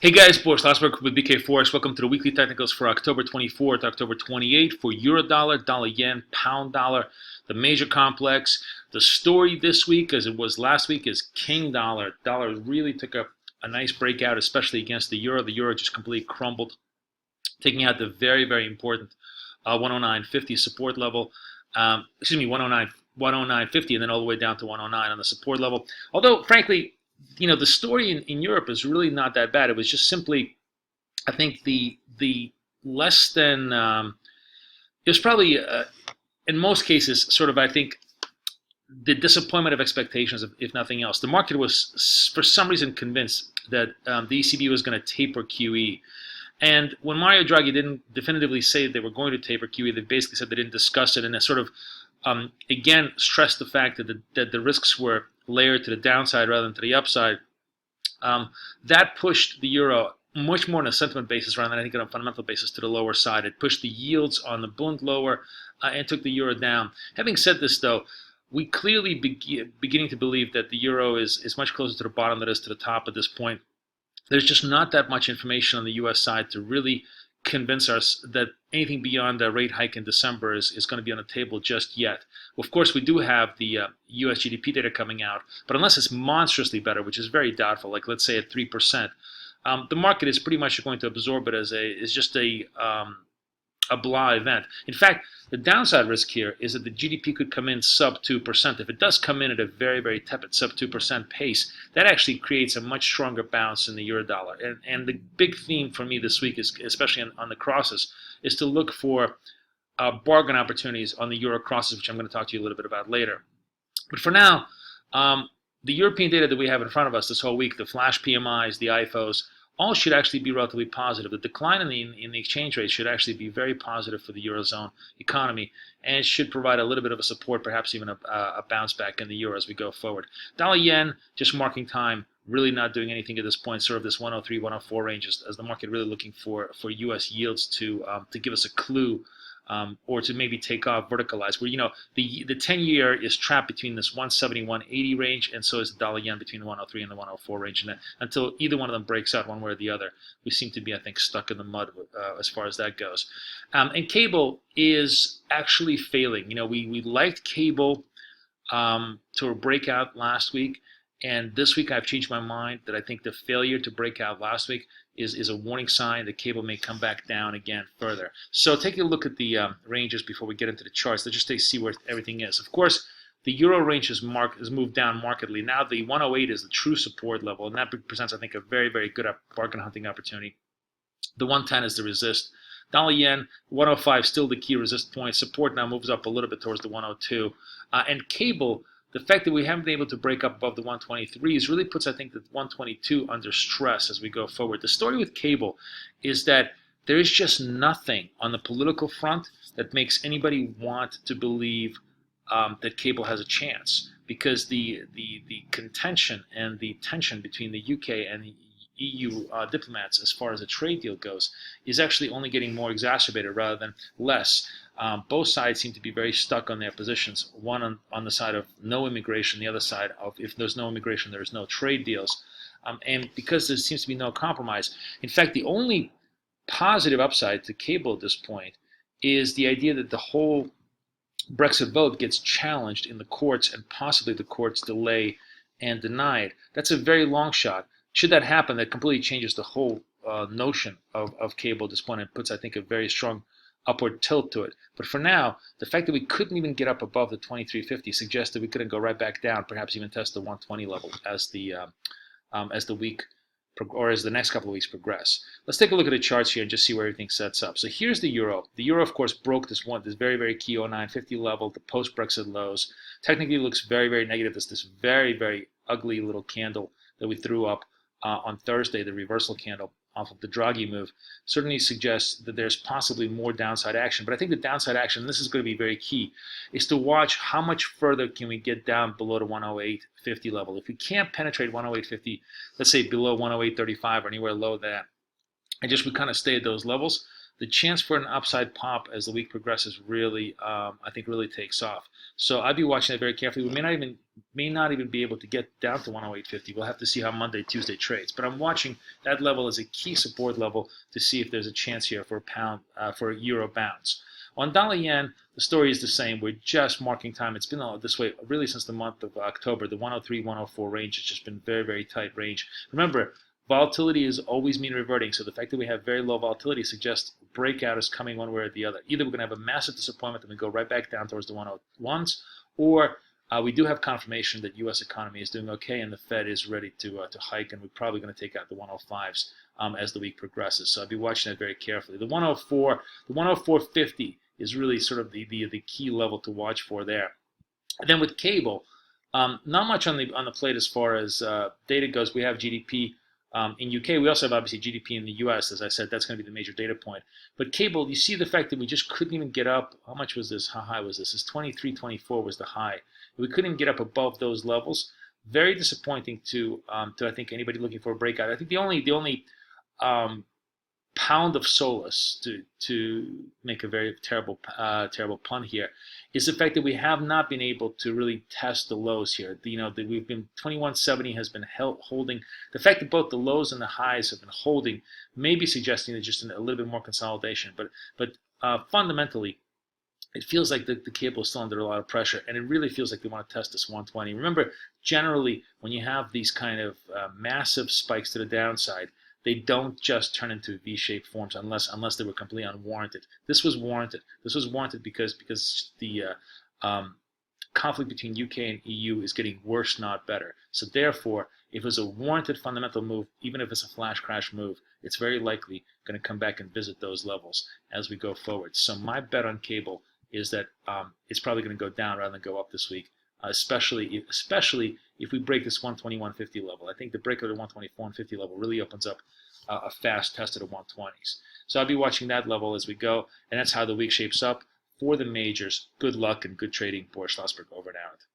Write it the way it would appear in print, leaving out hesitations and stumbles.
Hey guys, Boris with BK Forex. Welcome to the weekly technicals for October 24th, October 28th for Euro dollar, dollar yen, pound dollar, the major complex. The story this week, as it was last week, is King dollar. Dollar really took a nice breakout, especially against the euro. The euro just completely crumbled, taking out the very, very important 109.50 support level. 109.50, and then all the way down to 109 on the support level. Although, frankly, the story in Europe is really not that bad. It was just simply, I think, the less than it was probably in most cases sort of, I think, the disappointment of expectations, if nothing else. The market was for some reason convinced that the ECB was going to taper QE. And when Mario Draghi didn't definitively say they were going to taper QE, they basically said they didn't discuss it, and it sort of again stressed the fact that the risks were layered to the downside rather than to the upside. That pushed the euro much more on a sentiment basis rather than I think on a fundamental basis to the lower side. It pushed the yields on the Bund lower and took the euro down. Having said this, though, we clearly beginning to believe that the euro is much closer to the bottom than it is to the top at this point. There's just not that much information on the U.S. side to really convince us that anything beyond a rate hike in December is going to be on the table just yet. Of course, we do have the U.S. GDP data coming out, but unless it's monstrously better, which is very doubtful, like let's say at 3%, the market is pretty much going to absorb it as just a blah event. In fact, the downside risk here is that the GDP could come in sub 2%. If it does come in at a very, very tepid sub 2% pace, that actually creates a much stronger bounce in the euro dollar. And the big theme for me this week, is, especially on the crosses, is to look for bargain opportunities on the euro crosses, which I'm going to talk to you a little bit about later. But for now, the European data that we have in front of us this whole week, the flash PMIs, the IFOs, all should actually be relatively positive. The decline in the exchange rate should actually be very positive for the Eurozone economy, and it should provide a little bit of a support, perhaps even a bounce back in the euro as we go forward. Dollar yen, just marking time, really not doing anything at this point, sort of this 103, 104 range as the market really looking for U.S. yields to give us a clue or to maybe take off, verticalize. Where the 10-year is trapped between this 170, 180 range, and so is the dollar yen between the 103 and the 104 range. And until either one of them breaks out one way or the other, we seem to be, I think, stuck in the mud as far as that goes. And cable is actually failing. We liked cable to a breakout last week. And this week I've changed my mind that I think the failure to break out last week is a warning sign that cable may come back down again further. So take a look at the ranges before we get into the charts. Let's just see where everything is. Of course, the euro range has moved down markedly. Now the 108 is the true support level, and that presents, I think, a very, very good bargain hunting opportunity. The 110 is the resist. Dollar yen, 105 still the key resist point. Support now moves up a little bit towards the 102. And cable, the fact that we haven't been able to break up above the 123s really puts, I think, the 122 under stress as we go forward. The story with cable is that there is just nothing on the political front that makes anybody want to believe that cable has a chance, because the contention and the tension between the UK and the EU diplomats as far as a trade deal goes is actually only getting more exacerbated rather than less. Both sides seem to be very stuck on their positions, one on the side of no immigration, the other side of if there's no immigration, there's no trade deals. And because there seems to be no compromise. In fact, the only positive upside to cable at this point is the idea that the whole Brexit vote gets challenged in the courts and possibly the courts delay and deny it. That's a very long shot. Should that happen, that completely changes the whole notion of cable at this point and puts, I think, a very strong upward tilt to it. But for now, the fact that we couldn't even get up above the 2350 suggests that we couldn't go right back down, perhaps even test the 120 level as the week or as the next couple of weeks progress. Let's take a look at the charts here and just see where everything sets up. So here's the euro. The euro, of course, broke this very, very key 0950 level, the post-Brexit lows. Technically, it looks very, very negative. There's this very, very ugly little candle that we threw up on Thursday, the reversal candle off of the Draghi move, certainly suggests that there's possibly more downside action. But I think the downside action, and this is going to be very key, is to watch how much further can we get down below the 108.50 level. If we can't penetrate 108.50, let's say below 108.35 or anywhere low that, and just we kind of stay at those levels, the chance for an upside pop as the week progresses really, I think, really takes off. So I'd be watching that very carefully. We may not even be able to get down to 108.50. We'll have to see how Monday, Tuesday trades. But I'm watching that level as a key support level to see if there's a chance here for a euro bounce. On dollar yen, the story is the same. We're just marking time. It's been this way really since the month of October. The 103, 104 range has just been very, very tight range. Remember, volatility is always mean reverting. So the fact that we have very low volatility suggests breakout is coming one way or the other. Either we're going to have a massive disappointment and we go right back down towards the 101s, or we do have confirmation that U.S. economy is doing okay and the Fed is ready to hike, and we're probably going to take out the 105s as the week progresses. So I'll be watching that very carefully. The 104.50 is really sort of the key level to watch for there. And then with cable, not much on the plate as far as data goes. We have GDP in UK. We also have obviously GDP in the US. As I said, that's going to be the major data point. But cable, you see the fact that we just couldn't even get up. How much was this? How high was this? It's 23.24 was the high. We couldn't even get up above those levels. Very disappointing to I think anybody looking for a breakout. I think the only pound of solace, to make a very terrible pun here, is the fact that we have not been able to really test the lows here. That we've been 2170 has been holding. The fact that both the lows and the highs have been holding may be suggesting that just a little bit more consolidation. But fundamentally, it feels like the cable is still under a lot of pressure, and it really feels like they want to test this 120. Remember, generally, when you have these kind of massive spikes to the downside, they don't just turn into V-shaped forms unless they were completely unwarranted. This was warranted. This was warranted because the conflict between UK and EU is getting worse, not better. So therefore, if it's a warranted fundamental move, even if it's a flash crash move, it's very likely going to come back and visit those levels as we go forward. So my bet on cable is that it's probably going to go down rather than go up this week, especially if we break this 121.50 level. I think the break of the 124.50 level really opens up a fast test of the 120s. So I'll be watching that level as we go, and that's how the week shapes up for the majors. Good luck and good trading. Boris, over and out.